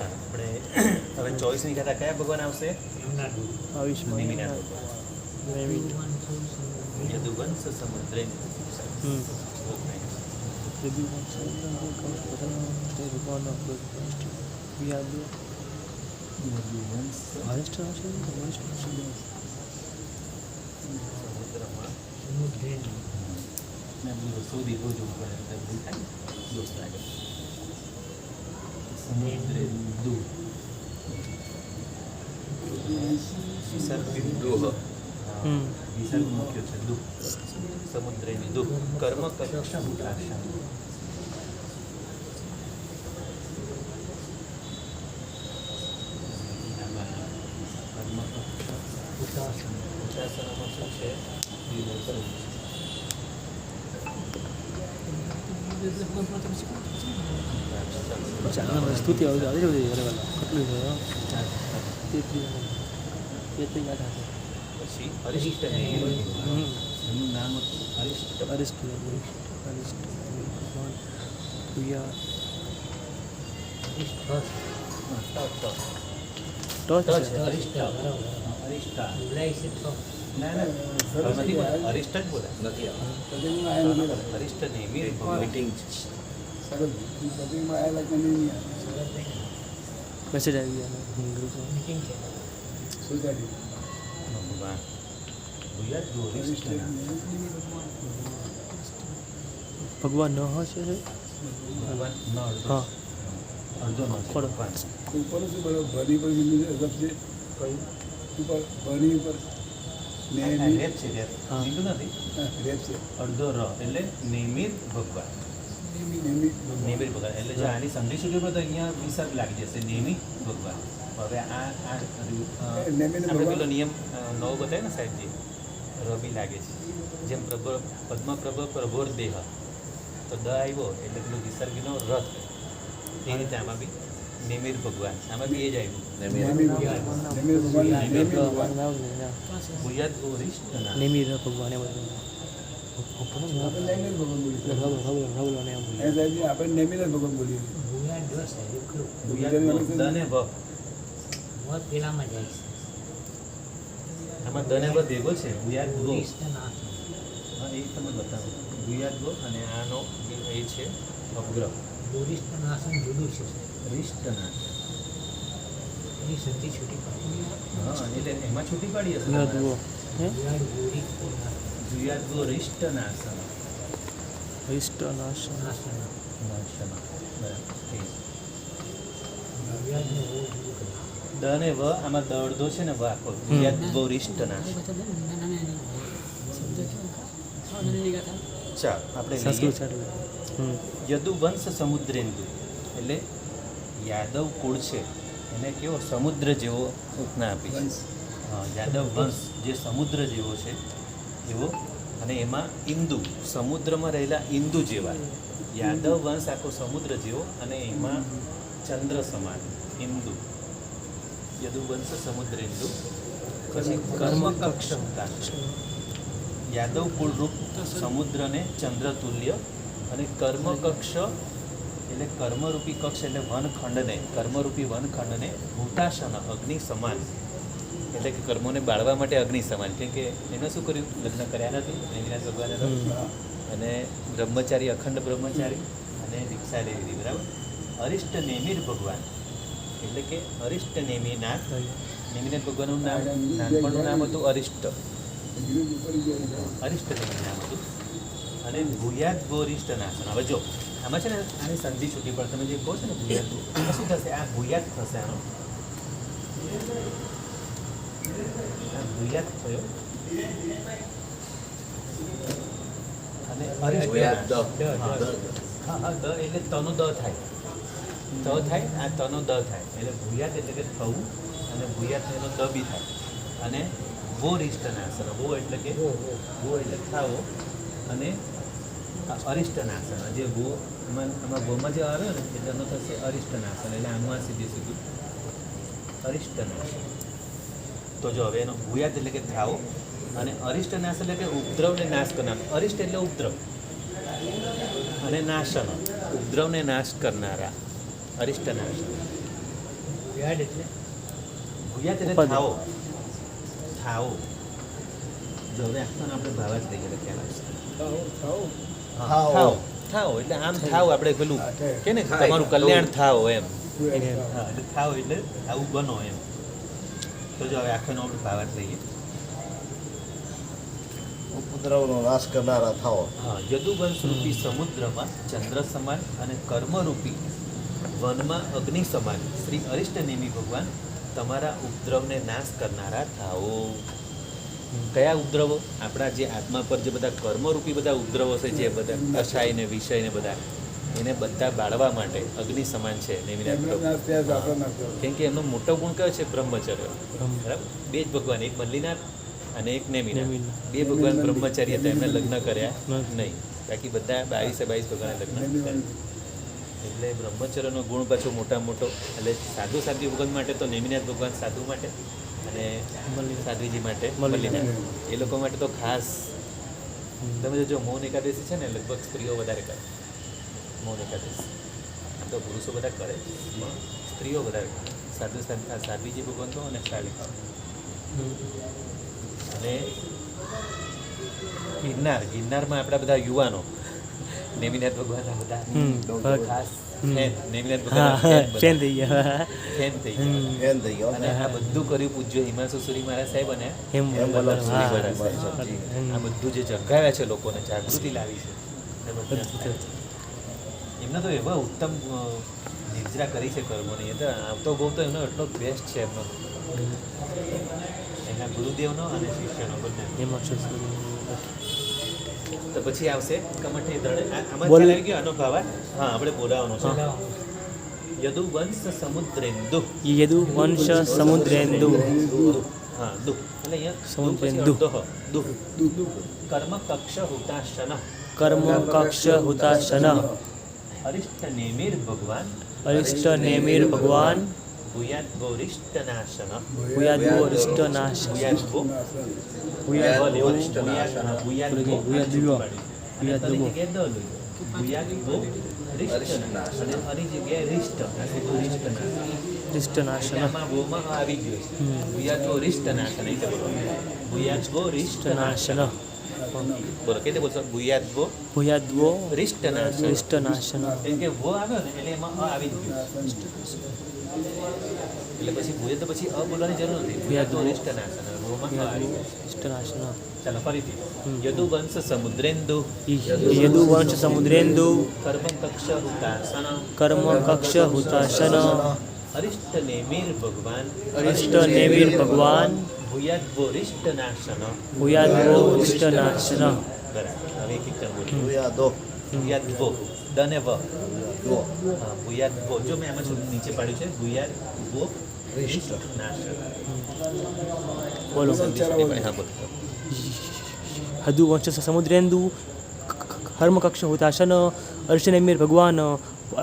આપણે હવે 24 ની કથા કયા ભગવાન આવશે? નિમિનાથ ભગવાન. યદુવંશ સમુદ્રે સમુદ્રે દુઃખ કર્મ કક્ષમ સ્તુતિ આવી કેટલું પછી અરિષ્ટ એનું નામ હતું અરિષ્ટ. અરિષ્ટ જ બોલે અરિષ્ટ નેમી મેસેજ આવી ગયા ભગવાન ન હશે હા અડધો ખોડો ઉપર શું બોલો ભરી પર મિલું છે ઉપર ભરી ઉપર રેપ છે નથી રેપ છે અડધો ર એટલે નિમિત ભગવાન. નિમિત ભગવાન એટલે જો આની સંધિ સુધી તો અહીંયા વિસર્ગ લાગી જશે નિમિત ભગવાન. હવે આપણે પેલો નિયમ નવો બતાવે ને સાહેબજી રવિ લાગે છે જેમ પદ્મ પ્રભોર દેહ તો દ આવ્યો એટલે પેલો વિસર્ગનો રથ એ રીતે આમાં બી નિમિત ભગવાન આમાં બી એ જ આવ્યું. નિમિર ભગવાન આપણે નેમી ભગવાન બોલીએ આમાં દને વ ભેગો છે ગુયાદ ગો હા એ તમે બતાવો ગુયાદ ગો અને આનો એ છે અપગ્રહ નાશન જુદું છે રિષ્ટનાશન એની સંધિ છૂટી પાડી હા એટલે એમાં છૂટી પાડી હશે ગુયાદ ગો રિષ્ટનાશન દ ને વ આમાં દ અડધો છે ને વ આખો ગુયાદ ગો રિષ્ટનાશન. ચાલ આપણે યદુવંશ સમુદ્રેન્દુ એટલે યાદવ કુળ છે એને કેવો સમુદ્ર જેવો ઉપના આપી છે. હા યાદવ વંશ જે સમુદ્ર જેવો છે એવો અને એમાં ઇન્દુ સમુદ્રમાં રહેલા ઇન્દુ જેવા યાદવ વંશ આખો સમુદ્ર જેવો અને એમાં ચંદ્ર સમાન ઇન્દુ યદુવંશ સમુદ્રેન્દુ. પછી કર્મકક્ષ યાદવ કુળરૂપ સમુદ્રને ચંદ્ર તુલ્ય અને કર્મકક્ષ એટલે કર્મરૂપી કક્ષ એટલે વનખંડને કર્મરૂપી વનખંડને ભૂતાશન અગ્નિ સમાન એટલે કે કર્મોને બાળવા માટે અગ્નિ સમાન. કેમ કે એને શું કર્યું લગ્ન કર્યા નથી નિમિનાથ ભગવાને અને બ્રહ્મચારી અખંડ બ્રહ્મચારી અને દીક્ષા લેવી હતી બરાબર. અરિષ્ટ નેમિર ભગવાન એટલે કે અરિષ્ટ નેમિનાથ નિમિનાથ ભગવાનનું નામ નાનપણનું નામ હતું અરિષ્ટ નેમિ નામ હતું અને ભૂયાદ ગોરિષ્ટ નાશન. હવે જો આમાં છે ને આની સંધિ છૂટી પડે તમે જે કહો છો ને ભૂયાદ એમાં શું થશે આ ભૂયાદ થશે આનો આ ભૂયાદ થયો અને અરિષ્ટ હા હા દ એટલે તનો દ થાય ત થાય આ તનો દ થાય એટલે ભૂયાદ એટલે કે થવું અને ભૂયાદ એનો દ બી થાય અને વો રિષ્ટ નાશન વો એટલે કે વો એટલે થાવો અને અરિષ્ટ નાશન જે ગો આમાં ગોમાં જે આવ્યો ને એટલે એનો થશે અરિષ્ટ નાશન એટલે આનું આ સીધી સીધું અરિષ્ટ નાશન તો જો હવે એનો ભૂયાત એટલે કે થાવ, અને અરિષ્ટ નાશ એટલે કે ઉપદ્રવને નાશ કરનાર. અરિષ્ટ એટલે ઉપદ્રવ અને નાશન, ઉપદ્રવને નાશ કરનારા, અરિષ્ટ નાશ. વ્યાડ એટલે ભૂયાત એટલે પદ. થાવો, થાવો. જો હવે આખા આપણે ભાવા જ લઈ ગયા ખ્યાલ આવશે. થાવ હા, થાવ થાવ એટલે આમ થાવ આપણે પેલું કે ને તમારું કલ્યાણ થાવ એમ. હા, એટલે થાવ એટલે આવું બનો એમ. તો જો હવે આખાનો આપણે ભાવાર્થ લઈએ. ઉપદ્રવનો નાશ કરનારા થાઓ. હા, યદુવંશરૂપી સમુદ્રમાં ચંદ્ર સમાન અને કર્મરૂપી વનમાં અગ્નિ સમાન શ્રી અરિષ્ટનેમી ભગવાન તમારા ઉપદ્રવને નાશ કરનારા થાઓ. કયા ઉપદ્રવો? આપણા જે આત્મા પર જે બધા કર્મરૂપી બધા ઉપદ્રવો છે, જે બધા કષાય ને વિષય ને બધા, એને બધા બાળવા માટે અગ્નિ સમાન છે નેમિનાથ એમનો પ્રભુ. નાશ થયા તો હા. આપણો નાશ થયો. કેમ કે એમનો મોટો ગુણ કયો છે? બ્રહ્મચર્ય. બરાબર, બે જ ભગવાન, એક મલ્લીનાથ અને એક નેમિનાથ. નેમિનાથ. બે ભગવાન બ્રહ્મચારી હતા, એમને લગ્ન કર્યા નથી. નહીં. બાકી બધા 22 ભગવાને લગ્ન કર્યા. એટલે બ્રહ્મચર્યનો ગુણ પાછો મોટા મોટો. એટલે સાધુ સાધ્વી ભગવાન માટે તો નેમિનાથ ભગવાન સાધુ માટે, અને મલ્લીનાથ. સાધ્વીજી માટે મલ્લીનાથ. મલ્લીનાથ. એ લોકો માટે તો ખાસ. તમે જોજો મૌન એકાદશી છે ને, લગભગ સ્ત્રીઓ વધારે કરે મૌન એકાદશી. આમ તો પુરુષો બધા કરે, પણ સ્ત્રીઓ વધારે કરે. સાધ્વીજી ભગવાન તો અને સાડી. અને ગિરનારમાં આપણા બધા યુવાનો નેમિનાથ ભગવાનના બધા ખાસ ફેન, નેમિનાથ ભગવાનના ફેન બધા. ફેન થઈ ગયા. ફેન થઈ ગયા. એમ થઈ ગયો. અને આ બધું કર્યું પૂજ્ય હિમાંશુ સુરી મહારાજ સાહેબ અને એમ વલ્લભ સુરી મહારાજ હા. સાહેબ. આ બધું જે જગાવ્યા છે લોકોને, જાગૃતિ લાવી છે એ બધા. એમને તો એવા ઉત્તમ નિર્જરા કરી છે કર્મોની. એ તો આવતો બહુ તો એમનો એટલો બેસ્ટ છે એમનો, એના ગુરુદેવનો અને શિષ્યનો બંને. એમાં શું છે? તો પછી આવશે કમઠી દળ. આમાં બોલ. ખ્યાલ આવી ગયો આનો ભાવાર્થ? હા, આપણે બોલાવવાનો છે. યદુવંશ સમુદ્રેન્દુ. યદુવંશ સમુદ્રેન્દુ. હા, દુ એટલે અહીંયા સમુદ્રેન્દુ. દુ. કર્મ કક્ષ હુતાશન કર્મ કક્ષ હુતાશન. અરિષ્ટ નેમિર ભગવાન અરિષ્ટ નેમિર ભગવાન ભૂયાત ગૌરિષ્ટ નાશન. ભૂયાદવો અરિષ્ટ નાશ. ભૂયાદવો ભૂયાદવો ભૂયાદવો ભૂયાદવો. ભૂયાદવો રિષ્ટ નાશ. અને હરી જગ્યાએ રિષ્ટ, આ સીધું રિષ્ટ નાશ. રિષ્ટ નાશન. આમાં ગોમાં આવી ગયો છે. ભૂયાદવો રિષ્ટ નાશન. નહીં તો બોલો ભૂયાદવો રિષ્ટ નાશન. નાશન. બોલો કેતે બોલશો? ભૂયાદવો ભૂયાદવો રિષ્ટ નાશન. રિષ્ટ નાશન. કેમ કે વો આવ્યો ને એટલે એમાં આવી જ ગયું. એટલે પછી ભૂયા તો પછી અ બોલવાની જરૂર નથી. ભૂયાદવો રિષ્ટ નાશન. વોમાં અ આવી ગયું. રિષ્ટ નાશન. ચાલો ફરીથી. યદુવંશ સમુદ્રેન્દુ યદુવંશ સમુદ્રેન્દુ. કર્મ કક્ષ હુતાસન. કર્મ કક્ષ હુતાશન. અરિષ્ટ નેમિર ભગવાન અરિષ્ટ નેમિર ભગવાન ભૂયાદવો રિષ્ટ નાશન. ભૂયાદવો રિષ્ટ નાશન. બરાબર. હવે એક એક બોલો. ભૂયાદો. ભૂયાદવો દને વ. દો. હા, ભૂયાદવો. જો મેં આમાં શું નીચે પાડ્યું છે? ભૂયાદવો રિષ્ટ નાશન. બોલો. હા, બોલો. યદુવંશ સમુદ્રેન્દુ. કર્મ કક્ષ હુતાશન. અરિષ્ટ નેમિર ભગવાન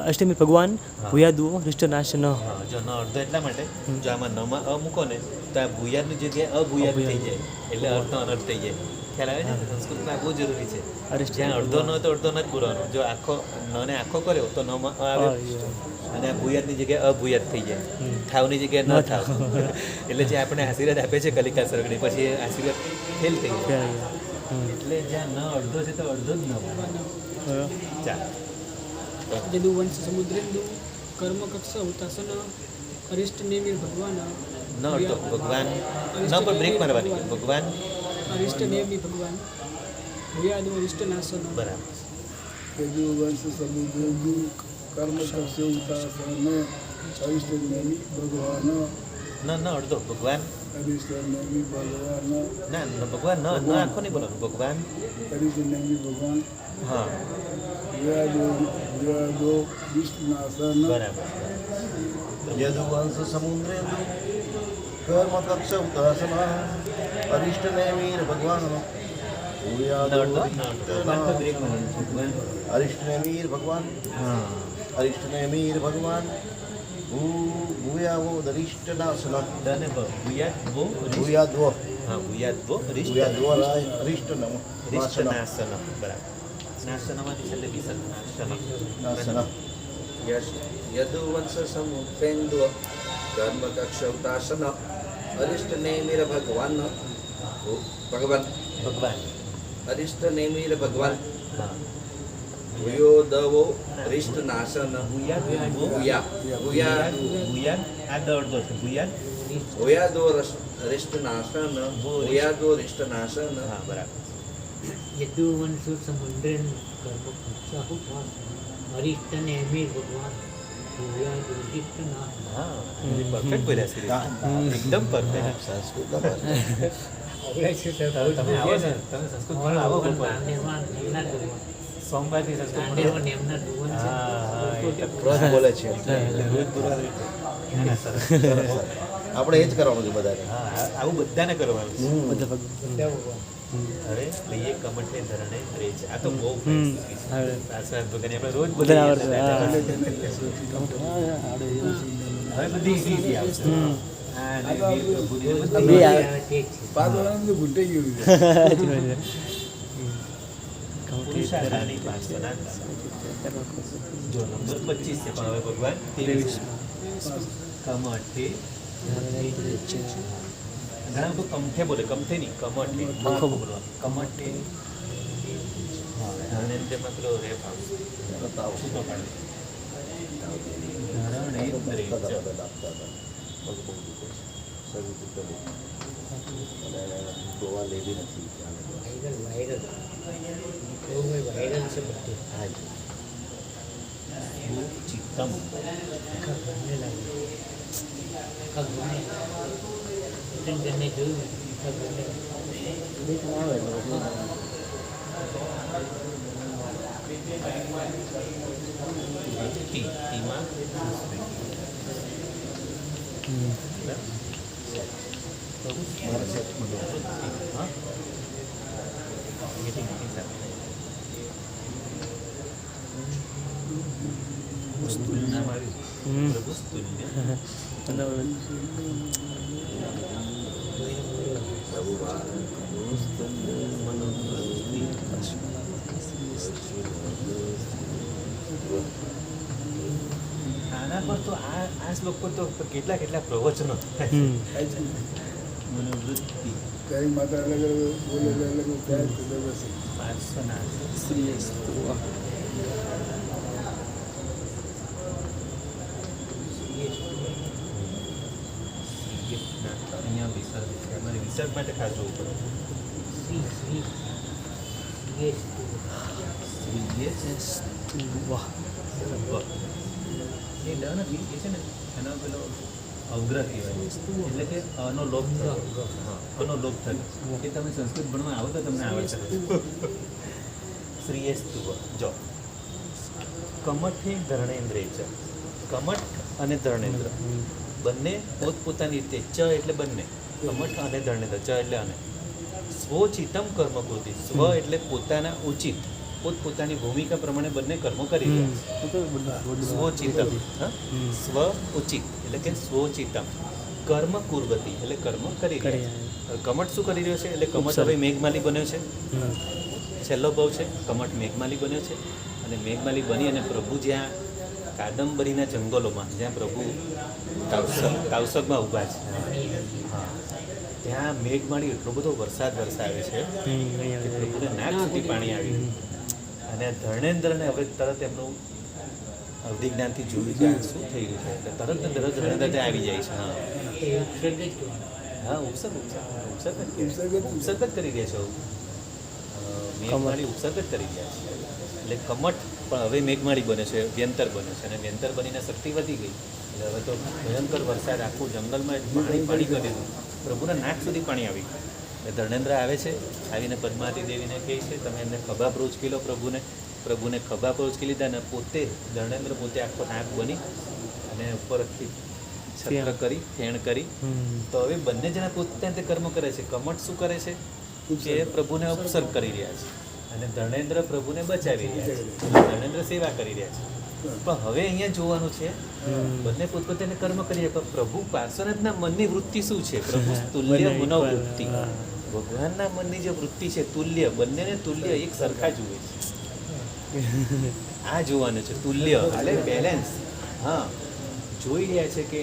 અષ્ટમી ભગવાન ભૂયાદવો રિષ્ટ નાશન. હા, જો ન અડધો એટલા માટે જો આમાં નમાં અ મૂકો ને તો આ ભૂયાદની જગ્યાએ અભૂયાદ થઈ જાય, એટલે અર્થનો અનર્થ થઈ જાય. ખ્યાલ આવે છે? સંસ્કૃતમાં આ બહુ જરૂરી છે. અરિષ્ટ જ્યાં અડધો ન તો અડધો ન જ બોલવાનો. જો આખો ન ને આખો કર્યો તો નમાં અ આવે, અને આ ભૂયાદની જગ્યાએ અભૂયાદ થઈ જાય. થાવની જગ્યાએ ન થાવ. એટલે જે આપણે આશીર્વાદ આપે છે કલિકા સર્ગની, પછી એ આશીર્વાદ ફેલ થઈ જાય. એટલે જ્યાં ન અડધો છે તો અડધો જ ન બોલવાનો. ચાલ. યદુવંશ સમુદ્રેન્દુ કર્મ કક્ષ હુતાસન અરિષ્ટ નેમિર ભગવાન ન અડધો ભગવાન ન પર બ્રેક મારવાની. ભગવાન અરિષ્ટ નેમિ ભગવાન ભૂયાદવો અરિષ્ટ નાશન. બરાબર. યદુવંશ સમુદ્રેન્દુ કર્મ કક્ષ હુતાસન અરિષ્ટ નેમિ ભગવાન ન અડધો ભગવાન. અરિષ્ટ નેમિ ભગવાન ના ભગવાન ન આખો નહીં બોલવાનું. ભગવાન. અરિષ્ટ નેમિ ભગવાન હા, ભૂયાદો રિષ્ટ નાશન. બરાબર. યદુવંશ સમુદ્રેન્દુ. કર્મ કક્ષ ઉદાસન. અરિષ્ટ નેમિર ભગવાન ન ભૂયાદો અડધો ભગવાન તો બ્રેક મારવાનું. ભગવાન. અરિષ્ટ નેમિર ભગવાન. હા, અરિષ્ટ નેમિર ભગવાન ભૂયાવો દરિષ્ટ નાશન દને બ ભૂયાદ વો ભૂયાદ્વો હા ભૂયાદ વો ભૂયાદ્વો અરિષ્ટ નમ રિષ્ટ નાશન નાસન બરાબર નાસનમાંથી છેલ્લે વિસર્ગ નાશન યદુવંશ સમુપેન્દ્વ ધર્મકક્ષવતાસન અરિષ્ટ નેમિર ભગવાન ભગવાન ભગવાન અરિષ્ટ નેમિર ભગવાન હા ભૂયો દવો રિષ્ટ નાશન ભૂયાદ વો ભૂયા ભૂયા ભૂયાદ આ દ અડધો છે ભૂયાદ ભૂયાદો રિષ્ટ નાશન ભૂયાદો રિષ્ટ નાશન હા બરાબર યદુવંશુ સમુદ્રેન કર્મ પક્ષાહુભાન હરિષ્ઠને અમીર ભગવાન ભૂયા દુર્દિષ્ટ ના હા પરફેક્ટ બોલ્યા શ્રી એકદમ પરફેક્ટ સંસ્કૃત તમે આવો ને તમે સંસ્કૃત ભણવા આવો બપોરે. સોમવારથી સંસ્કૃત ભણવા. હા, રોજ બોલે છે રોજ બોલવા દે. ના, ના, સરસ. આપણે એ જ કરવાનું છે બધાને હા, આવું બધાને કરવાનું છે. બધા ભગવાન હવે લઈએ કમઠે ધરણે રે છે. આ તો બહુ હમ. આ સ્વાદ ભગવાનની આપણે રોજ બધાને બોલીએ આવડે એટલે હવે બધી easy આવશે. હા, અને વીર પ્રભુની બે બધી આવે. પાંચ વાળાનું બધું ભૂંટાઈ ગયું છે. પુરુષાર્થની પાંચસોના જો નંબર 25 છે પણ હવે ભગવાન 23 કમઠે ઘણા લોકો કમઠે બોલે કમઠે નહીં કમઠે આખો બોલવાનું કમઠે હા ધરણેન્દ્રમાં પેલો રેપ આવશે છૂટો પાડે ધરણેન્દ્રે ગોવા લેવી નથી વાયરલ બહુ વાયરલ છે બધું હા ચિત્તમ આખા ઘરને લાગે આખા ઘરને ઘરને જોયું આખા ઘરને ટીમાં હા હમ. આના પર તો આ શ્લોક પર તો કેટલા કેટલા પ્રવચનો હમ. મનોવૃત્તિ ત્યારે માતા અલગ અલગ બોલે અલગ અલગ ત્યારે ખબર હશે. 500 અહીંયા વિસર્ગ છે અમારે વિસર્ગ માટે ખાસ જોવું પડે શ્રી શ્રી યસ વાહ એ ડ નથી એ છે ને એનો પેલો અવગ્રહ કહેવાય એટલે કે અનો લોપ થયો હા અનો લોપ થયો કે તમે સંસ્કૃત ભણવા આવો તો તમને આવડશે શ્રીયસ્તુવ જો કમઠે ધરણેન્દ્રે છે કમઠ અને ધરણેન્દ્ર બંને પોતપોતાની રીતે ચ એટલે બંને કમઠ અને ધરણેન્દ્ર ચ એટલે અને સ્વચિતમ કર્મ કૃતિ સ્વ એટલે પોતાના ઉચિત પોતપોતાની ભૂમિકા પ્રમાણે બંને કર્મો કરી રહ્યા છે સ્વચિતમ હા સ્વ ઉચિત એટલે કે સ્વચિતમ કર્મ કુર્વતી એટલે કર્મ કરી રહ્યા છે કમઠ શું કરી રહ્યો છે એટલે કમઠ હવે મેઘમાલી બન્યો છે છેલ્લો ભાવ છે કમઠ મેઘમાલી બન્યો છે અને મેઘમાલી બની અને પ્રભુ જ્યાં કાદંબરીના જંગલોમાં જ્યાં પ્રભુ કાવસગમાં ઊભા છે હા ત્યાં મેઘમાળી એટલો બધો વરસાદ વરસાવે છે કે પ્રભુને નાક સુધી પાણી આવ્યું અને ધર્ણેન્દ્રને હવે તરત એમનું અવધિજ્ઞાનથી જોયું કે આ શું થઈ રહ્યું છે એટલે તરત ને તરત ધર્ણેન્દ્ર ત્યાં આવી જાય છે હા એ ઉપસર્ગ જ કહેવાય હા ઉપસર્ગ જ કરી રહ્યા છે મેઘમાળી ઉપસર્ગ જ કરી રહ્યા છે એટલે કમઠ પણ હવે મેઘમાળી બને છે વ્યંતર બને છે અને વ્યંતર બનીને શક્તિ વધી ગઈ એટલે હવે તો ભયંકર વરસાદ આખું જંગલમાં પાણી કરી દીધું પ્રભુના નાક સુધી પાણી આવી ગયું એટલે ધર્ણેન્દ્ર આવે છે આવીને પદ્માવતી દેવીને કહે છે તમે એમને ખભા પર ઉચકી લો પ્રભુને ખભા પર ઉચકી લીધા અને પોતે ધર્ણેન્દ્ર પોતે આખો નાક બની અને ઉપરથી છત્ર કરી ફેણ કરી તો હવે બંને જણા પોતે કર્મ કરે છે કમઠ શું કરે છે કે પ્રભુને ઉપસર્ગ કરી રહ્યા છે અને ધર્ણેન્દ્ર પ્રભુને બચાવી રહ્યા છે ધર્ણેન્દ્ર સેવા કરી રહ્યા છે પણ હવે અહીંયા જોવાનું છે બંને પોતપોતાને કર્મ કરીએ પણ પ્રભુ પાર્શ્વનાથના મનની વૃત્તિ શું છે? પ્રભુ તુલ્ય મનોવૃત્તિ. ભગવાનના મનની જે વૃત્તિ છે તુલ્ય, બંનેને તુલ્ય એક સરખા જુએ છે. આ જોવાનું છે તુલ્ય એટલે બેલેન્સ. હા, જોઈ રહ્યા છે કે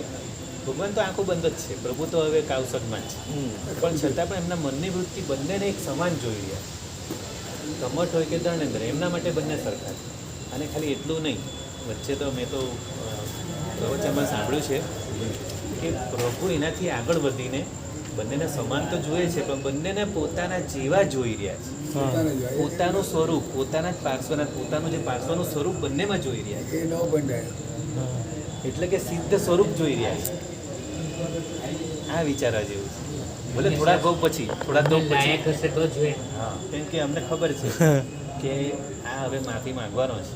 ભગવાન તો આંખો બંધ જ છે, પ્રભુ તો હવે કાવસદમાં જ છે, પણ છતાં પણ એમના મનની વૃત્તિ બંનેને એક સમાન જોઈ રહ્યા છે. કમઠ હોય કે ધર્મેન્દ્ર, એમના માટે બંને સરખા છે. અને ખાલી એટલું નહીં, વચ્ચે તો મેં તો પ્રવચનમાં સાંભળ્યું છે કે પ્રભુ એનાથી આગળ વધીને બંનેને સમાન તો જોઈએ છે પણ બંનેને પોતાના જેવા જોઈ રહ્યા છે. પોતાને જાય. પોતાનું સ્વરૂપ, પોતાના જ પાર્શ્વના, પોતાનું જે પાર્શ્વનું સ્વરૂપ બંનેમાં જોઈ રહ્યા છે. એ ન બંધાય. એટલે કે સિદ્ધ સ્વરૂપ જોઈ રહ્યા છે. આ વિચારવા જેવું છે. ભલે થોડા ભાવ પછી, થોડા તો પછી. નાયક હશે તો જ હોય ને. હા, કેમ કે અમને ખબર છે કે આ હવે માફી માંગવાનો છે,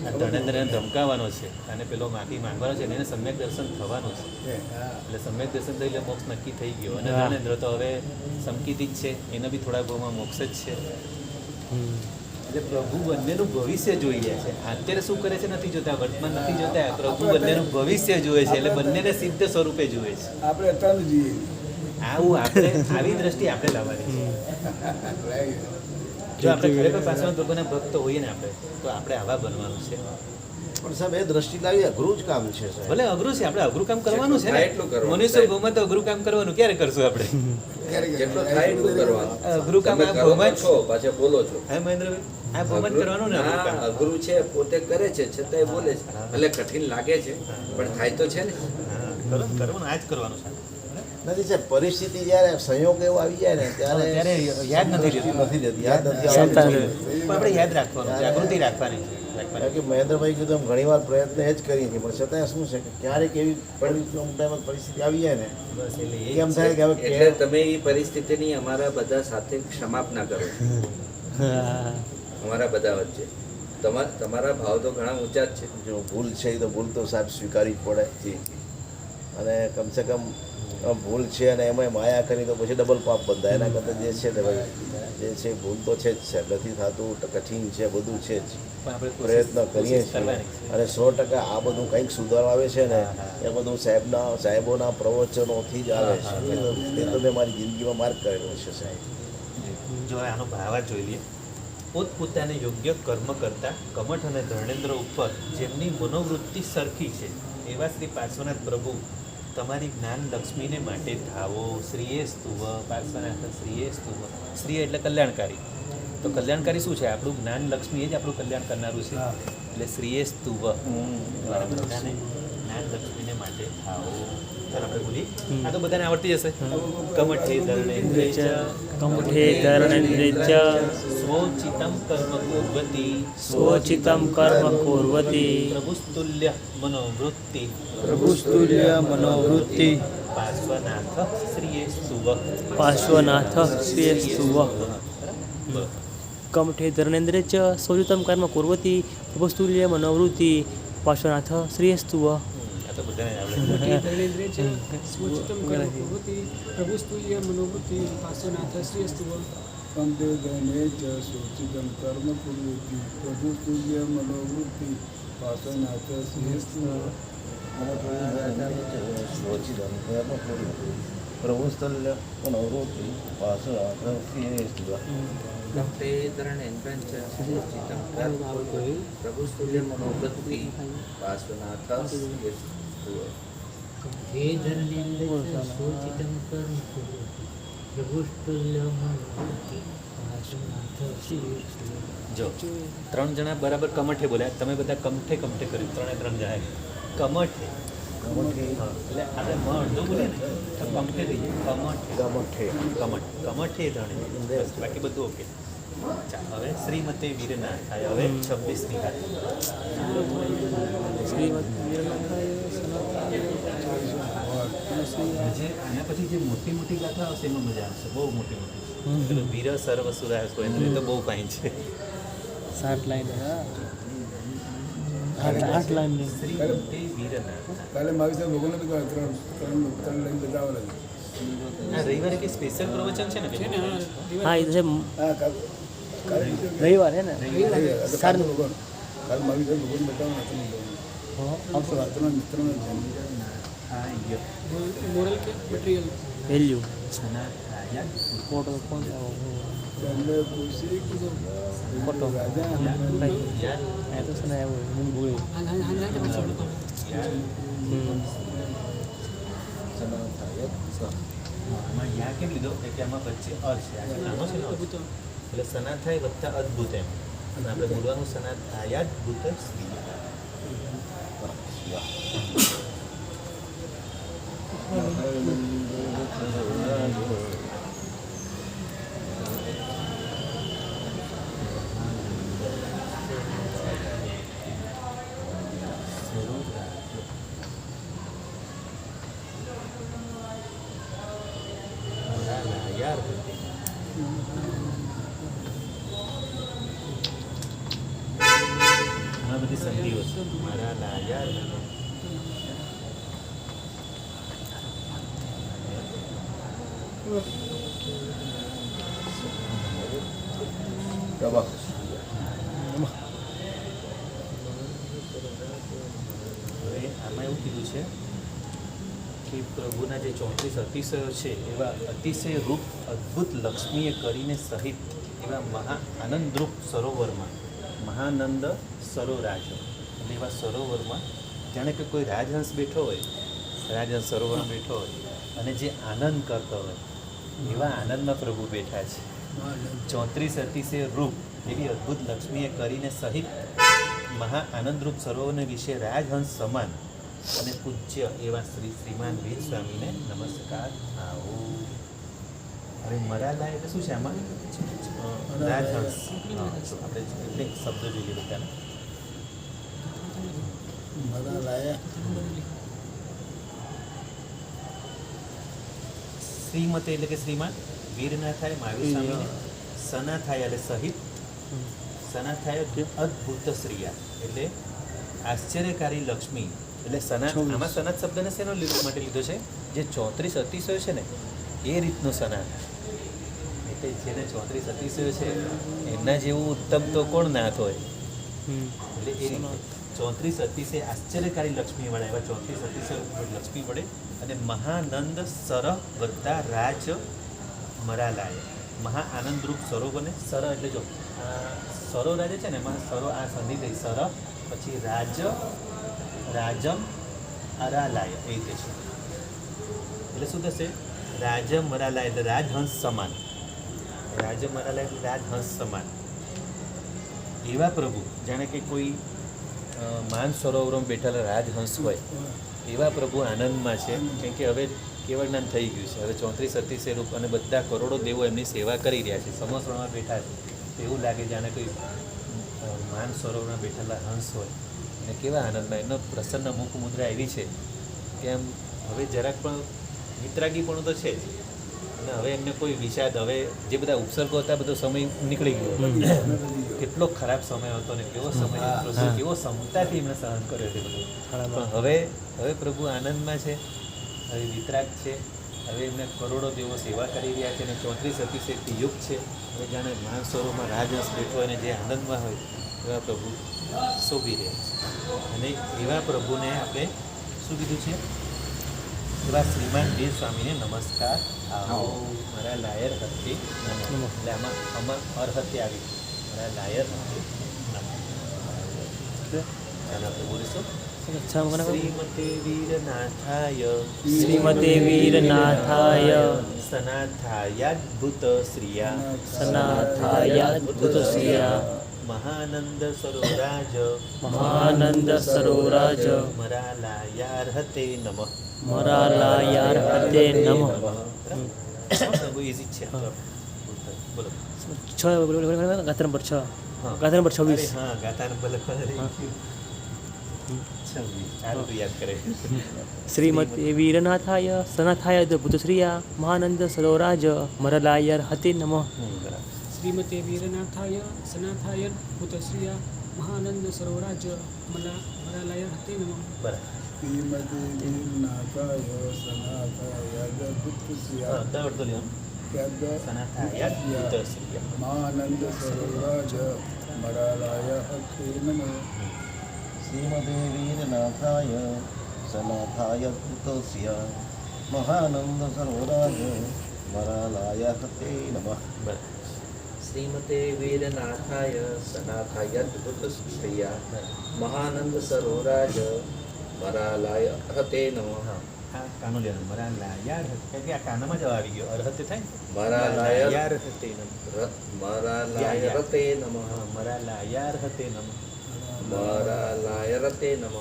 આ ધર્મેન્દ્રને ધમકાવવાનો છે અને પેલો માફી માંગવાનો છે અને એને સમ્યક દર્શન થવાનું છે. એટલે સમ્યક દર્શન થઈ એટલે મોક્ષ નક્કી થઈ ગયો. અને ધર્મેન્દ્ર તો હવે સંકિત જ છે, એને બી થોડા ભાવમાં મોક્ષ જ છે. એટલે પ્રભુ બંનેનું ભવિષ્ય જોઈ રહ્યા છે. અત્યારે શું કરે છે નથી જોતા, વર્તમાન નથી જોતા, પ્રભુ બંનેનું ભવિષ્ય જુએ છે. એટલે બંનેને સિદ્ધ સ્વરૂપે જુએ છે. આપણે અત્યારે જઈએ. આવું આપણે, આવી દ્રષ્ટિ આપણે લાવવાની છે. જો આપણે ખરેખર પાછળ ભગવાનના ભક્ત હોઈએ ને તો આપણે આવા બનવાનું છે. પણ સાહેબ એ દ્રષ્ટિ લાવી અઘરું જ કામ છે સાહેબ. ભલે અઘરું છે, આપણે અઘરું કામ કરવાનું છે જેટલું થાય એટલું ને. કરવાનું. મનુષ્ય ભૂમાં તો અઘરું કામ કરવાનું ક્યારે કરશું આપણે? જેટલું થાય એટલું કરવાનું. અઘરું કામ તમે આ કરો ભૂમાં જ છો, પાછા બોલો છો. હા મહેન્દ્રભાઈ, આ ભૂમાં જ કરવાનું ને અઘરું હા, કામ. અઘરું છે, પોતે કરે છે છતાંય બોલે છે. એટલે કઠિન લાગે છે પણ થાય તો છે ને. હા, કરવાનું આ જ કરવાનું છે. નથી સાહેબ, પરિસ્થિતિ જ્યારે સંયોગ એવો આવી જાય ને ત્યારે યાદ નથી રહેતું. નથી રહેતી, યાદ નથી ક્ષમતા આવતી. પણ આપણે યાદ રાખવાનું, જાગૃતિ રાખવાની છે. કારણ કે મહેન્દ્રભાઈ કીધું એમ ઘણી વાર પ્રયત્ન એ જ કરીએ છીએ પણ છતાં શું છે કે ક્યારેક એવી પરિસ્થિતિ આવી જાય ને બસ એટલે એ જ કેમ થાય કે હવે એટલે તમે એ પરિસ્થિતિની અમારા બધા સાથે ક્ષમાપના કરો. અમારા બધા વચ્ચે તમારા ભાવ તો ઘણા ઊંચા જ છે. જો ભૂલ છે એ તો ભૂલ તો સાહેબ સ્વીકારવી જ પડે. અને કમસે કમ ભૂલ છે અને એમાં માયા કરી તો પછી ડબલ પાપ બંધાય. એના કરતાં જે છે તે ભાઈ જે છે ભૂલ તો છે જ સાહેબ, નથી થતું, કઠિન છે, બધું છે જ. પણ આપણે પ્રયત્ન કરીએ કોશિશ છીએ કરવાની છે. અને 100% આ બધું કંઈક સુધારવા આવે છે ને એ બધું સાહેબોના પ્રવચનોથી જ આવે છે. એ તો મેં મારી જિંદગીમાં માર્ક કરેલો છે સાહેબ. જો આનો ભાવ જ જોઈ લઈએ. પોતપોતાને યોગ્ય કર્મ કરતા કમઠ અને ધર્મેન્દ્ર ઉપર જેમની મનોવૃત્તિ સરખી છે એવા શ્રી પાર્શ્વનાથ પ્રભુ તમારી જ્ઞાન લક્ષ્મીને માટે ધાવો. શ્રીએ સ્તુવ, પાર્શ્વનાથ શ્રીએ સ્તુવ. શ્રી એટલે કલ્યાણકારી. તો કલ્યાણકારી શું છે? આપણું જ્ઞાન લક્ષ્મી એ જ આપણું કલ્યાણ કરનારું છે. એટલે શ્રીએ સ્તુવ, તમારા બધાને જ્ઞાન લક્ષ્મીને માટે ધાવો. ચાલો આપણે બોલી. આ તો બધાને આવડતી હશે. કમઠે ધર્મેન્દ્રે ચ કમઠે ધર્મેન્દ્રે ચ સ્વોચિતમ કર્મ કુર્વતી સ્વોચિતમ કર્મ કુર્વતી પ્રભુસ્તુલ્ય મનોવૃત્તિ પ્રભુસ્તુલ્ય મનોવૃત્તિ પાર્શ્વનાથ શ્રીએ સ્તુવ. પાર્શ્વનાથ શ્રેયસ્તુવ કમઠે ધર્મેન્દ્રે ચ સ્વોચિતમ કર્મ કુર્વતી પ્રભુસ્તુલ્ય મનોવૃત્તિ પાર્શ્વનાથ શ્રેયસ્તુવ. આ તો બધાને આવડે. ધર્મેન્દ્રે છે સ્વચ્છતમ કર્મ કુર્વતિ પ્રભુસ્તુલ્ય મનોવૃત્તિ પાર્શ્વનાથ શ્રેયસ્તુવ. સંવેદને ચ સૂચિતમ કર્મ કુર્વતિ પ્રભુ તુલ્ય મનોવૃત્તિ પાર્શ્વનાથ શ્રેષ્ઠ. પ્રભુસ્તલ્ય મનોવૃત્તિ કંઠે ધર્મેન્દ્ર ચ સૂચિતમ કર્મ કુર્વતિ પ્રભુસ્તુલ્ય મનોવૃત્તિ પાર્શ્વનાથ શ્રેષ્ઠ. હે ધર્મેન્દ્ર સોચિતમ કર્મ કુર્વતિ પ્રભુસ્તુલ્ય મનોવૃત્તિ પાર્શ્વનાથ શ્રેયસ્તુવ. જો 3 જણા બરાબર કમઠે બોલ્યા, તમે બધા કમઠે કમઠે કર્યું. 3 જણાએ કમઠે. હા, એટલે આપણે મ અડધો બોલીએ ને તો કમઠે થઈ જાય. કમઠે ધણે, બસ બાકી બધું ઓકે. ચાલો હવે શ્રીમતે વીરનાથ થાય. હવે 26મી ગાથા. જે આના પછી જે મોટી મોટી ગાથા આવશે એમાં મજા આવશે, બહુ મોટી મોટી. પેલું વીર સર્વ સુરા સુરેન્દ્ર એ તો બહુ ફાઇન છે. 7 લાઈન 8 લાઈન શ્રીમતે વીરનાથ. કાલે મારી સાહેબ ભગવાન બી ત્રણ લઈને બધા આવેલા આ રવિવારે કે સ્પેશિયલ પ્રવચન છે ને છે ને બેન? હા હા એ તો છે હા કાલે રવિવાર હે ને ભગવાન કાલ મારી સાથે ભગવાન બતાવવા આવશે રાત્રના મિત્રોને मोरल के मटेरियल વેલ્યુ સનાથાય ફોટો કોણ એમને પૂછી ફોટો રાજા આ તો છે ને એવું હું ભૂલી આમાં યા કેમ લીધો કે આમાં વચ્ચે અર્થ છે આ નાનો છે ને અર્થ. એટલે સનાથાય વત્તા અદ્ભુત એમ અને આપણે બોલવાનું સનાથાયાદભૂત સ્ત્રી. યાર આ બધી સંધિઓ છે મારા લાયાર પ્રભા હવે આમાં એવું કીધું છે કે પ્રભુના જે 34 અતિશયો છે એવા અતિશય રૂપ અદ્ભુત લક્ષ્મીએ કરીને સહિત એવા મહા આનંદરૂપ સરોવરમાં મહાનંદ સરોરાજ એટલે એવા સરોવરમાં જાણે કે કોઈ રાજહંસ બેઠો હોય રાજહંસ સરોવરમાં બેઠો હોય અને જે આનંદ કરતો હોય એવા આનંદમાં પ્રભુ બેઠા છે 34 અતિશય રૂપ એવી અદ્ભુત લક્ષ્મીએ કરીને સહિત મહા આનંદરૂપ સરોવરને વિશે રાજહંસ સમાન અને પૂજ્ય એવા શ્રીમાન વેદ સ્વામીને નમસ્કાર આવો. હવે મરાલા એટલે શું છે આમાં રાજહંસ. આપણે એટલે શબ્દો જોઈએ બધાને. મારા લાયા શ્રીમતે એટલે કે શ્રીમાન વીરનાથાય મહાવીર સ્વામીને સનાથાય એટલે સહિત સનાથાય અદ્ભુત શ્રીયા એટલે આશ્ચર્યકારી લક્ષ્મી એટલે સનાથ. આમાં સનાથ શબ્દને શેનો માટે લીધો છે? જે 34 અતિશયો છે ને એ રીતનું સનાથ. એટલે જેને 34 અતિશયો છે એમના જેવું ઉત્તમ તો કોણ નાથ હોય. એટલે એ રીતે 34 અતિશય આશ્ચર્યકારી લક્ષ્મી વડે એવા 34 અતિશય લક્ષ્મી વડે અને મહાનંદ સર વત્તા રાજ મરાલાય મહા આનંદરૂપ સરોવરને સર એટલે જો સરો રાજે છે ને એમાં સરો આ સંધિ થઈ સર પછી રાજ રાજમ અરાલાય એ રીતે છે. એટલે શું થશે? રાજમ મરાલાય એટલે રાજહંસ સમાન. રાજમ મરાલાય એટલે રાજહંસ સમાન એવા પ્રભુ જાણે કે કોઈ માન સરોવરમાં બેઠેલા રાજહંસ હોય એવા પ્રભુ આનંદમાં છે. કેમ કે હવે કેવળ જ્ઞાન થઈ ગયું છે. હવે 34 અતિશય રૂપ અને બધા કરોડો દેવો એમની સેવા કરી રહ્યા છે. સમોસણમાં બેઠા છે તો એવું લાગે જાણે કોઈ માન સરોવરમાં બેઠેલા હંસ હોય અને કેવા આનંદમાં એમનો પ્રસન્ન મુખ મુદ્રા એવી છે કે એમ હવે જરાક પણ વિતરાગીપણું તો છે જ અને હવે એમને કોઈ વિષાદ હવે જે બધા ઉપસર્ગો હતા બધો સમય નીકળી ગયો. કેટલો ખરાબ સમય હતો ને કેવો સમય કેવો ક્ષમતાથી એમણે સહન કર્યો છે બધું. પણ હવે પ્રભુ આનંદમાં છે. હવે વિતરાગ છે. હવે એમને કરોડો દેવો સેવા કરી રહ્યા છે અને 34 અતિશયથી યુક્ત છે. હવે જાણે માનસરોમાં રાજહંસ બેઠો હોય અને જે આનંદમાં હોય એવા પ્રભુ શોભી રહ્યા છે. અને એવા પ્રભુને આપણે શું કીધું છે? એવા શ્રીમાન દેવ સ્વામીને નમસ્કાર આવો. મારા લાયર હસ્તે નમઃ. એટલે આમાં અર્હતે આવી મારા લાયર હસ્તે નમઃ. ચાલો આપણે બોલીશું. શ્રીમતે વીરનાથાય શ્રીમતે વીરનાથાય સનાથાયાદ્ભુત શ્રિયા સનાથાયાદ્ભુત શ્રિયા મહાનંદ સરોરાજ મહાનંદ સરોરાજ મરાલાયાર્હતે નમઃ. મરાલાયાર્હતે નમઃ. બહુ ઇઝી છે. બોલો. 6 ગાથા નંબર 6 ગાથા નંબર 26. હા ગાતા નંબર લખવા રહી ગયું. 26 સારું તો યાદ કરે. શ્રીમતે વીરનાથાય સનાથાય અદ્ભુત શ્રિયા મહાનંદ સરોરાજ મરલાયર્હતે નમઃ. બરાબર. श्रीमते वीरनाथाय सनाथाय पुत्रश्रिया महानंद सरोराज मलालय हते नमः. બરાબર. શ્રીમતી વીરનાથાય સનાથાય અદ્ભુત હા શ્રીયા અડધો લ્યો. સનાથાય ભૂતશ્રિય મહાનંદ સરોવરાજ મરાલાય હસ્તે નમઃ શ્રીમદે વીરનાથાય સનાથાય કૃતસ્ય મહાનંદ સરોવરાજ મરાલાય હતે નમઃ. બરાબર. શ્રીમતે વીરનાથાય સનાથાય ભૂતશ્રિયા મહાનંદ સરોરાજ મરાલાય હતે નમઃ. હા, આ કાનો લેવાનો મરા લાયાર હતે કે આ કાનામાં જવાબ આવી ગયો અરહતે થાય ને મરા લાયર યાર હતે નમ મરાલાય રતે નમઃ. મરા લાયાર હતે નમ મરાલાય રતે નમઃ.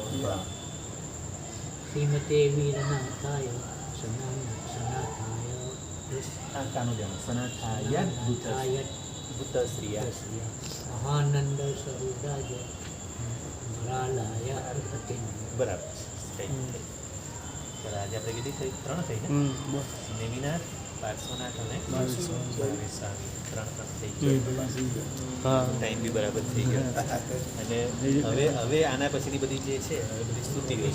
શ્રીમતે વીરનાથાય સનાથાય આ કાનો લેવાનો સનાથાય સનાથાય ભૂતશ્રિયા મહાનંદ સરોવરાજ મરાલાય હતે નમઃ. બરાબર થઈ ગઈ. ચાલો, આજે આપણે કેટલી થઈ? 3 થઈ ને? બસ નેમિનાથ, પાર્શ્વનાથ અને મહાવીર મહાવીર સ્વામી. 3 થઈ ગયા. હા ટાઈમ બી બરાબર થઈ ગયો. અને હવે આના પછીની બધી જે છે હવે બધી સ્તુતિઓ છે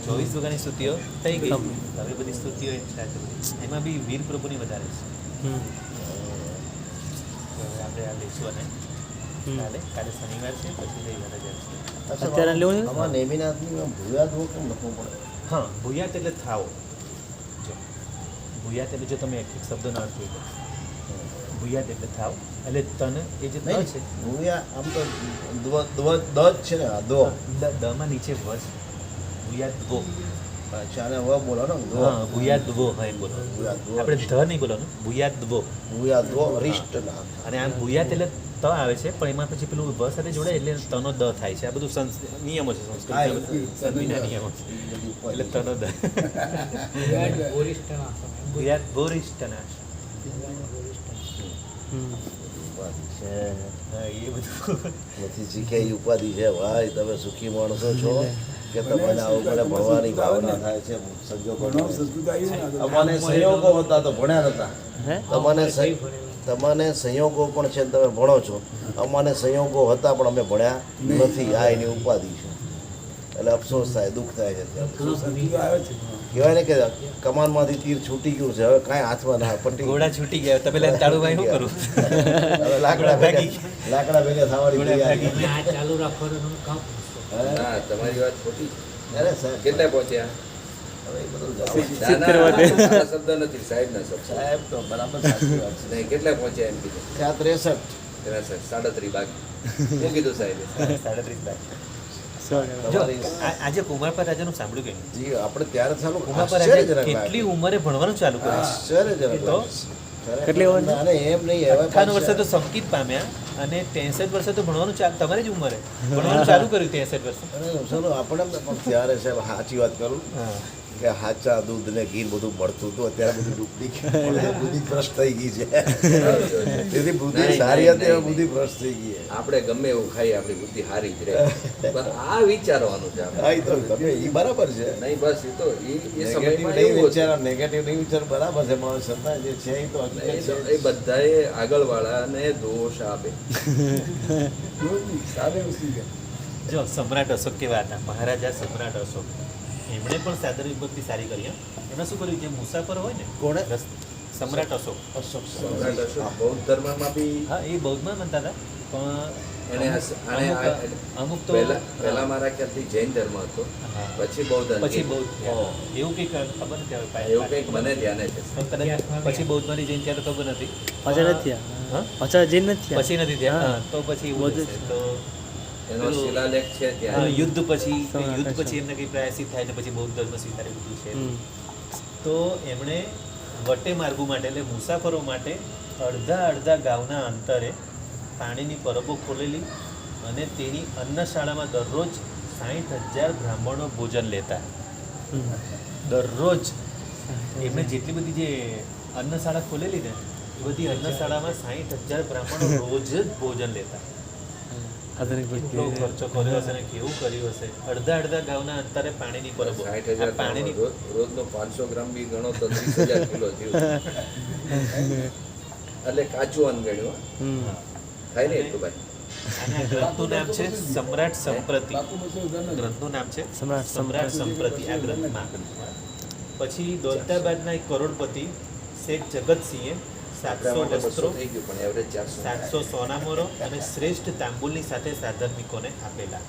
24 પ્રકારની સ્તુતિઓ થઈ ગઈ. હવે બધી સ્તુતિઓ start થઈ. એમાં બી વીર પ્રભુની વધારે છે. તો હવે આપણે આ લઈશું અને કાલે શનિવાર છે, પછી રવિવાર જ આવશે. અત્યારે લેવું છે? આમાં નેમિનાથની ભૂયાદવો કેમ લખવું પડે? હા, ભૂયાત એટલે થાવ. જો ભૂયાત એટલે જો તમે એક એક શબ્દનો અર્થ જોઈ લો. ભૂયાત એટલે થાવ એટલે તન એ જે ત નહીં, છે ભૂયા આમ તો દ જ છે ને, આ દો. દમાં નીચે વ છે. ભૂયાત દવો. અચ્છા, અને વ બોલો ને, દો. હા, ભૂયાત દવો. હા, એમ બોલો. ભૂયાદવો. આપણે ધ નહીં બોલવાનું, ભૂયાત દવો. ભૂયાદવો અરિષ્ટનાથ. અને આમ ભૂયાત એટલે ત આવે છે, પણ એમાં પછી પેલું વ સાથે જોડે એટલે તનો દ થાય છે. આ બધું નિયમો છે હા, સંસ્કૃતના નિયમો છે. એટલે તનો દ. ભૂયાત ભોરિષ્ટનાશ. ઉપાધિ છે. હા, એ બધું નથી શીખે એ ઉપાધિ છે. ભાઈ, તમે સુખી માણસો છો કે તમને આવું મને ભણવાની ભાવના થાય છે. સંજોગો ભણો સંસ્કૃત આવ્યું ને આગળ. અમાને સંયોગો હતા તો ભણ્યા નતા. હે તમને સંયોગો પણ છે ને તમે ભણો છો. અમાને સંયોગો હતા પણ અમે ભણ્યા નથી. આ એની ઉપાધિ છે. એટલે અફસોસ થાય, દુઃખ થાય છે. સંસ્કૃત આવે છે કહેવાય ને કે કમાનમાંથી તીર છૂટી ગયું છે, હવે કાંઈ હાથમાં ના પટ્ટી. ઘોડા છૂટી ગયા. તમે પેલા તાળુભાઈ શું કરું? હવે લાકડા ભેગા થવાની તૈયારી. તમે આ ચાલુ રાખવાનું કામ ના, તમારી વાત ખોટી છે. અરે સાહેબ, કેટલે પહોંચ્યા? હવે એ બધું જાઓ. ના, ના, મારા શબ્દ નથી, સાહેબના શબ્દ. સાહેબ તો બરાબર સાચી વાત છે. નહીં, કેટલે પહોંચ્યા એમ કીધું? ત્યાં 63. તેના સાહેબ 37 બાકી. શું કીધું સાહેબે? 37 લાખ. જો તમારી આજે કુમારપા રાજાનું સાંભળ્યું કે નહીં? જી, આપણે ત્યારે ચાલુ કુમારપા આશ્ચર્યજનક રાજા લાગે. કેટલી ઉંમરે ભણવાનું ચાલુ કર્યું? આશ્ચર્યજનક તો? લાગે. કેટલી ઉંમર? અને એમ નહીં, હવે 58 વર્ષે તો સંકિત પામ્યા અને 63 વર્ષે તો ભણવાનું ચાલુ, તમારી જ ઉંમરે ભણવાનું ચાલુ કર્યું 63 વર્ષે. અને ચાલો આપણે પણ ત્યારે સાહેબ સાચી વાત કરું હા. કે હાચા દૂધ ને ઘી બધું મળતું હતું. અત્યારે બધું ડુપ્લિકેટ બુદ્ધિ ભ્રષ્ટ થઈ ગઈ છે. તેથી બુદ્ધિ નહીં, સારી નહીં, હતી, હવે નહીં, બુદ્ધિ ભ્રષ્ટ થઈ ગઈ છે. આપણે ગમે એવું ખાઈએ, આપણી બુદ્ધિ સારી જ રહે. પણ આ વિચારવાનું છે આપણે. હા, એ તો ગમે એ બરાબર છે. નહીં, બસ એ તો એ નેગેટિવ સમયમાં નહીં એવું વિચાર, નેગેટિવ નહીં વિચાર બરાબર છે, પણ છતાં જે છે એ તો હકીકત છે. એ બધાએ આગળવાળાને દોષ આપે. રોજ નહીં, સારી વસ્તુ છે. જો સમ્રાટ અશોક કેવા હતા? મહારાજા સમ્રાટ અશોક એમણે પણ સાદર વિભક્તિ સારી કરી. હં. એમણે શું કર્યું? જે મુસાફર હોય ને કોણે? સમ્રાટ અશોક. સમ્રાટ અશોક બૌદ્ધ ધર્મમાં બી હા, એ બૌદ્ધમાં માનતા હતા, પણ એને અમુક તો પહેલા મારા ખ્યાલથી જૈન ધર્મ હતો, હા. પછી બૌદ્ધ પછી બૌદ્ધ થયા. ઓહ. એવું કંઈક ખબર નથી હવે એવું કંઈક મને ધ્યાને છે. પણ કદાચ પછી બૌદ્ધમાંથી જૈન થયા તો ખબર નથી. પાછા નથી થયા. હા? પાછા જૈન નથી થયા. પછી નથી થયા. હા. હા, તો પછી એવું બૌદ્ધ હશે. જ. તો એનો પેલું, શિલાલેખ છે ત્યાં. યુદ્ધ પછી સમ્રાટ યુદ્ધ અશોક. પછી એમને કંઈ પ્રાયશ્ચિત થાય ને પછી બૌદ્ધ ધર્મ સ્વીકારી લીધું છે. હમ. તો એમણે વટે માર્ગો માટે એટલે મુસાફરો માટે અડધા ગામના અંતરે પાણીની પરબો ખોલેલી અને તેની અન્નશાળામાં દરરોજ 60,000 બ્રાહ્મણો ભોજન લેતા. દરરોજ એમણે જેટલી બધી જે અન્નશાળા ખોલેલી ને એ બધી અન્નશાળામાં 60,000 બ્રાહ્મણો રોજ જ ભોજન લેતા. આધુનિક કેટલો ખર્ચો કર્યો હશે ને કેવું કર્યું હશે. અડધા ગામના અંતરે પાણીની પરબો. 60,000 આ પાણીની રોજનો 500 ગ્રામ બી ગણો તો 30,000 કિલો થયું. એટલે કાચું અન્ન ગણ્યું. હમ. થાય ને એટલું ભાઈ. અને આ ગ્રંથનું નામ છે સમ્રાટ સંપ્રતિ. બાપુ બસો હજારના ગ્રંથનું નામ છે સમ્રાટ સમ્રાટ સંપ્રતિ. આ ગ્રંથમાં પછી દૌલતાબાદના એક કરોડપતિ શેઠ જગતસિંહે આપણા 700 માટે 200 વસ્ત્રો, થઈ ગયું પણ એવરેજ 400 થાય. 700 સોના મોરો અને શ્રેષ્ઠ તાંબુલની સાથે સાધર્મિકોને આપેલા.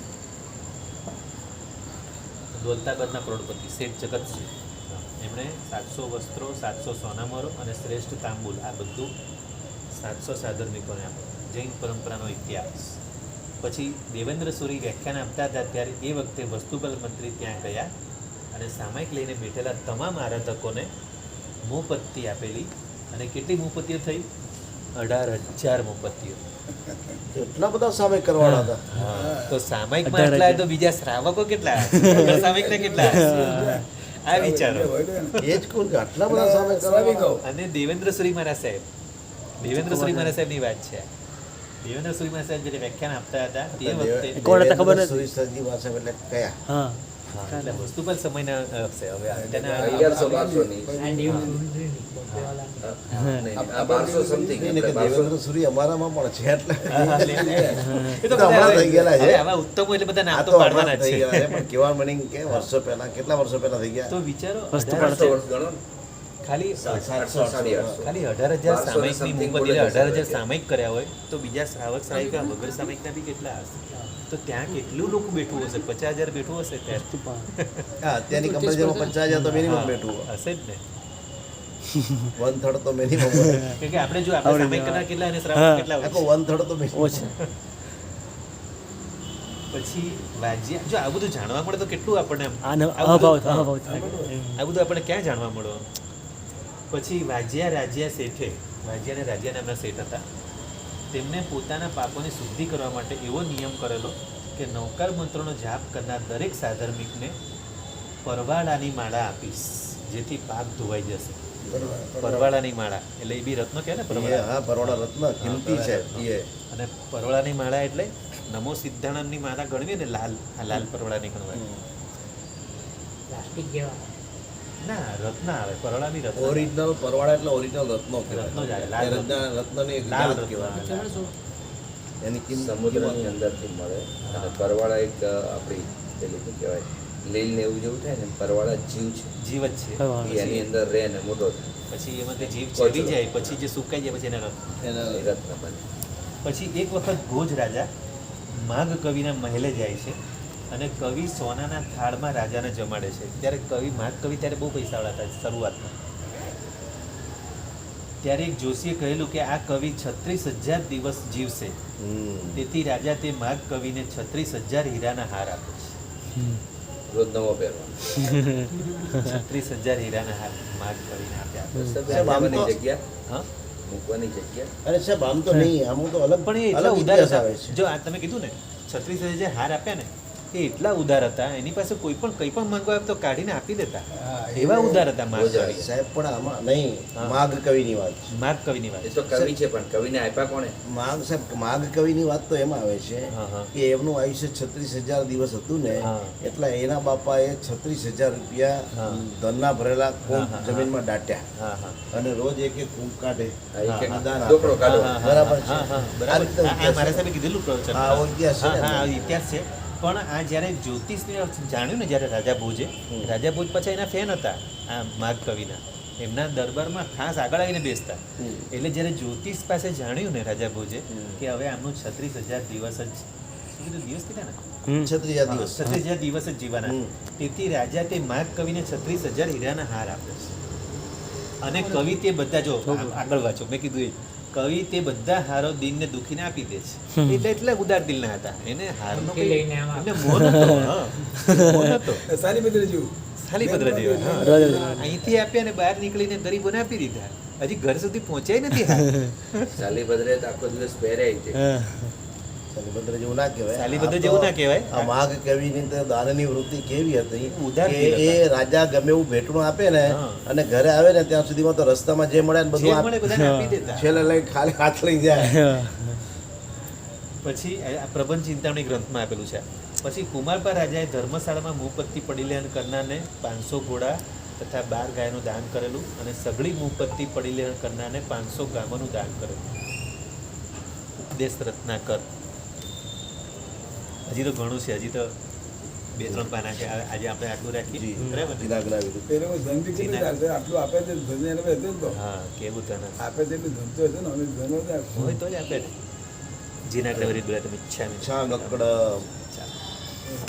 દોલતાબાદના કરોડપતિ શેઠ જગતસિંહ, એમણે 700 વસ્ત્રો, 700 સોના મોરો અને શ્રેષ્ઠ તાંબુલ આ બધું 700 સાધર્મિકોને આપ્યું. જૈન પરંપરાનો ઇતિહાસ. પછી દેવેન્દ્ર સૂરી વ્યાખ્યાન આપતા હતા ત્યારે એ વખતે વસ્તુબલ મંત્રી ત્યાં ગયા અને સામાયિક લઈને બેઠેલા તમામ આરાધકોને મોપત્તી આપેલી. અને કેટલી મોપત્તીઓ થઈ? 18,000 મોપત્તીઓ. એટલા બધા સામે કરવાના હતા. તો સામાયિકમાં એટલા હોય તો બીજા શ્રાવકો કેટલા હશે? સામાયિકના કેટલા હશે? આ વિચારો. એ જ કહું કે આટલા બધા સામે કરવાના. અને દેવેન્દ્ર સૂરી મહારાજ સાહેબ, દેવેન્દ્ર સૂરી મહારાજ સાહેબની વાત છે. દેવેન્દ્ર સૂરી મહારાજ સાહેબ જ્યારે વ્યાખ્યાન આપતા હતા તે વખતે કોણ હતા ખબર નથી. સુરેશજી પાસે એટલે કયા? હા એટલે વસ્તુપાલ સમયના હશે. હવે અત્યારના 1100-1200 ની. આ દેવ સુંદરીની બોમ્બેવાળાની. નહીં, આ 1200 સમથિંગ. નહીં, નહીં, કે દેવેન્દ્ર સૂરી અમારામાં પણ છે એટલે એ તો તો હમણાં થઈ ગયેલા છે. હવે આવા ઉત્તમો એટલે બધા નામ આ તો તો પાડવાના હમણાં જ થઈ છે. ગયા છે પણ કેવા meaning કે વર્ષો પહેલા કેટલા વર્ષો પહેલા થઈ ગયા? તો વિચારો વસ્તુપાલ 800 વર્ષ ગણો ને. ખાલી 800, 850. ખાલી 18,000 1200 સામાયિકની something મોકલી, બોલે છે 18,000 સાહેબ. સામાયિક કર્યા હોય તો બીજા શ્રાવક શ્રાવિકા વગર સામાયિકના બી કેટલા હશે? તો ત્યાં કેટલું લોકો બેઠું હશે? 50,000 બેઠું હશે ત્યાં. હા, અત્યારની કમ્પેરિઝનમાં 50,000 તો મિનિમમ બેઠું હોય. હશે જ ને. 1/3 તો મિનિમમ હોય. કેમ કે આપણે જો આપણે સામાયિક કરનાર કેટલા અને શ્રાવક કેટલા હોય? આખો 1/3 તો minimum. ઓછા. પછી વાજ્યા, જો આ બધું જાણવા મળે તો કેટલું આપણને આમ- આનો આ બધું- અભાવ થાય. આ બધું આપણને ક્યાં જાણવા મળ્યું? પછી વાજ્યા રાજ્યા શેઠે, વાજ્યા અને રાજ્યા નામના શેઠ હતા, તેમને પોતાના પાપોની શુદ્ધિ કરવા માટે એવો નિયમ કરેલો કે નવકાર મંત્રોનો જાપ કરનાર દરેક સાધર્મિકને પરવાળાની માળા આપીશ, જેથી પાપ ધોવાઈ જશે. પરવાળાની માળા એટલે એ બી રત્નો કહે ને એ પરવાળા. હા, પરવાળા રત્ન કિંમતી છે એ. અને પરવાળાની માળા એટલે નમો સિદ્ધાણમની માળા ગણવી ને લાલ, આ લાલ પરવાળાની ગણવાય. પ્લાસ્ટિક જેવા. ના, રત્ન આવે, પરવાળાની રત્ન. ઓરિજિનલ પરવાળા એટલે ઓરિજિનલ રત્નો રત્નો જ આવે, કહેવાય. લાલ એ રત્નની એક લાલ જાત રત્ન. કહેવાય. ચારસો એની કિંમત સમુદ્રની અંદરથી મળે અને પરવાળા એક આપણી પેલી શું કહેવાય લીલ ને એવું જેવું થાય ને પરવાળા જીવ છે જીવ જ છે. એ એની અંદર રહે ને મોટો થાય પછી એમાંથી જીવ ચડી જાય, પછી જે સુકાઈ જાય પછી એના રત્ન. એના એ રત્ન બને. પછી એક વખત ભોજ રાજા માઘ કવિના મહેલે જાય છે અને કવિ સોનાના થાળમાં રાજાને જમાડે છે. ત્યારે કવિ, માઘ કવિ ત્યારે બહુ પૈસાવાળા હતા શરૂઆતમાં. ત્યારે એક જોશીએ કહેલું કે આ કવિ 36,000 દિવસ જીવશે, તેથી રાજા તે માઘ કવિને 36,000 હીરાના હાર આપે છે. રોજ નવો પહેરવાનો. 36,000 હીરાના હાર માઘ કવિને આપ્યા. સાહેબ, આમ તો- મૂકવાની જગ્યા હા, મૂકવાની જગ્યા અરે સાહેબ, આમ તો નહીં, આમ તો અલગ પણ એ એટલા અલગ ઉદાર ઇતિહાસ હતા. આવે છે. જો આ તમે કીધું ને 36,000 હાર આપ્યા ને, એ એટલા ઉદાર હતા, એની પાસે કોઈ પણ કંઈ પણ માંગવા આવે તો કાઢીને આપી દેતા. એવા ઉદાર હતા માઘ કવિ. સાહેબ પણ આમાં નહીં, માઘ કવિની વાત છે. માઘ કવિની વાત. એ તો કવિ છે પણ કવિને આપ્યા કોણે? માઘ સાહેબ, માઘ કવિની વાત તો એમાં આવે છે હા, હા. કે એમનું આયુષ્ય 36,000 દિવસ હતું ને, હા. એટલે એના બાપાએ 36,000 રૂપિયા હા. ધનના ભરેલા કુંભ હા, હા, જમીનમાં દાટ્યા હા, હા. અને રોજ એક એક કુંભ કાઢે. આ એક એક દાન આપે. ટુકડો કાઢો. હા, હા, બરાબર છે. હા, હા, આ બરાબર. રીતે હા, ઇતિહાસ મારા છે. સાહેબે કીધેલું પ્રવચન. હા, આવો ઇતિહાસ છે હા, ને. હા, આવો ઇતિહાસ છે. પણ આ જ્યારે જ્યોતિષને જાણ્યું ને, જ્યારે રાજા ભોજે, રાજા ભોજ પાછા એના ફેન હતા આ માઘ કવિના, એમના દરબારમાં ખાસ આગળ આવીને બેસતા. એટલે જ્યારે જ્યોતિષ પાસે જાણ્યું ને રાજા ભોજે કે હવે આમનું 36,000 દિવસ જ, શું કીધું? દિવસ કીધા ને? 36,000 દિવસ. 36,000 દિવસ જ જીવાના. તેથી રાજા તે માઘ કવિને 36,000 હીરાના હાર આપે છે. અને કવિ તે બધા, જો આગળ વાંચો, મેં કીધું એ કવિ તે બધા હારો દિનને દુખીને આપી દે છે. એટલે એટલા ઉદાર દિલના હતા. એને હારનો દુઃખી લઈને આમ એમને મોહ નહોતો. હા, મોહ નહોતો. સારી બદલે જેવું થાલીપત્ર જેવા. હા. રાજા. અહીંથી આપ્યા ને બહાર નીકળીને ગરીબોને આપી દીધા. હજી ઘર સુધી પહોંચ્યા નથી હાર. સાલીભદ્રે તો આખો દિવસ પહેર્યા છે. હા. સાલીભદ્ર જેવું ના કહેવાય. સાલીભદ્ર આ તો જેવું ના કહેવાય. આ માઘ કવિની તો દાનની વૃત્તિ કેવી હતી ઉદાર કે દિલ એ હતા. રાજા ગમે એવું ભેટણું આપે ને હા. અને ઘરે આવે ને ત્યાં સુધીમાં તો રસ્તામાં જે મળે ને જે બધું મળે આપે. બધાને આપી દેતા. છેલ્લે લઈ ખાલી હાથ લઈ જાય. પછી આ પ્રબંધ ચિંતામણી ગ્રંથમાં આપેલું છે. પછી કુમારપા રાજાએ ધર્મશાળામાં મુપત્તિ પડીલેહન કરનારને 500 ઘોડા તથા 12 ગાયનું દાન કરેલું અને સઘળી મુપત્તિ પડીલેહન કરનારને 500 ગામોનું દાન કરેલું. ઉપદેશ રત્નાકર. હજી તો ઘણું છે, હજી તો બે ત્રણ પાના છે આજે આપણે આટલું રાખીએ જી બરાબર ને? જીનાગના વિરુદ્ધ પેલો ધન બી કેટલી ચાલશે આટલું આપે છે ધન એને હતો ને તો હા કેવું તને આપે છે એટલે ધન તો હશે ને અમે ધન જ આપશું. હોય તો જ આપે ને જીનાગ્રહ વિરુદ્ધ બોલે તમે ઈચ્છા ઈચ્છા ગકડ